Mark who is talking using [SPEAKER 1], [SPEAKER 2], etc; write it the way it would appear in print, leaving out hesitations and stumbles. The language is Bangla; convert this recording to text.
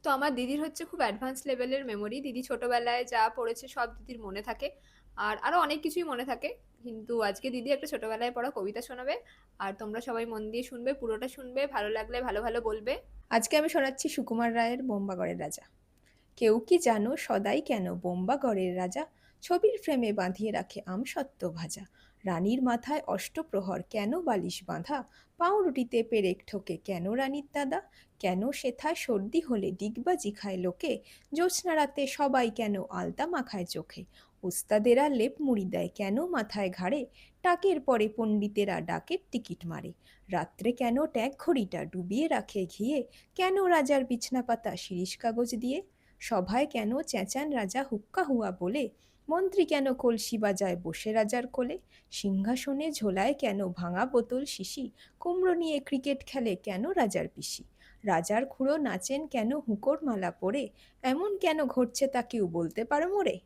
[SPEAKER 1] তো আমার দিদির হচ্ছে খুব অ্যাডভান্স লেভেলের মেমোরি। দিদি ছোটবেলায় যা পড়েছে সব দিদির মনে থাকে। আর আরো অনেক কিছুই মনে থাকে। কিন্তু আজকে দিদি একটা ছোটবেলায় পড়া কবিতা শোনাবে। আর তোমরা সবাই মন দিয়ে শুনবে, পুরোটা শুনবে, ভালো লাগলে ভালো ভালো বলবে। আজকে আমি শোনাচ্ছি সুকুমার রায়ের বোম্বাগড়ের রাজা। কেউ কি জানো সদাই কেন বোম্বাগড়ের রাজা ছবির ফ্রেমে বাঁধিয়ে রাখে আমসত্ত্ব ভাজা। রানীর মাথায় অষ্টপ্রহর কেন বালিশ বাঁধা, পাউরুটিতে পেরেক ঠোকে কেন রানীর দাদা। কেন সেথায় সর্দি হলে ডিগবাজি খায় লোকে, জ্যোৎস্না রাতে সবাই কেন আলতা মাখায় চোখে। ওস্তাদেরা লেপ মুড়ি দেয় কেন মাথায় ঘাড়ে, টাকের পরে পণ্ডিতেরা ডাকের টিকিট মারে। রাত্রে কেন ট্যাগ ঘড়িটা ডুবিয়ে রাখে ঘিয়ে, কেন রাজার বিছনা পাতা শিরিষ কাগজ দিয়ে। সভায় কেন চেঁচান রাজা হুক্কা হুয়া বলে, মন্ত্রী কেন কলসি বাজায় বসে রাজার কোলে। সিংহাসনে ঝোলায় কেন ভাঙা বোতল শিশি, কুমড়ো নিয়ে ক্রিকেট খেলে কেন রাজার পিসি। রাজার খুড়ো নাচেন কেন হুঁকোর মালা পরে, এমন কেন ঘটছে তা কেউ বলতে পারো মোরে।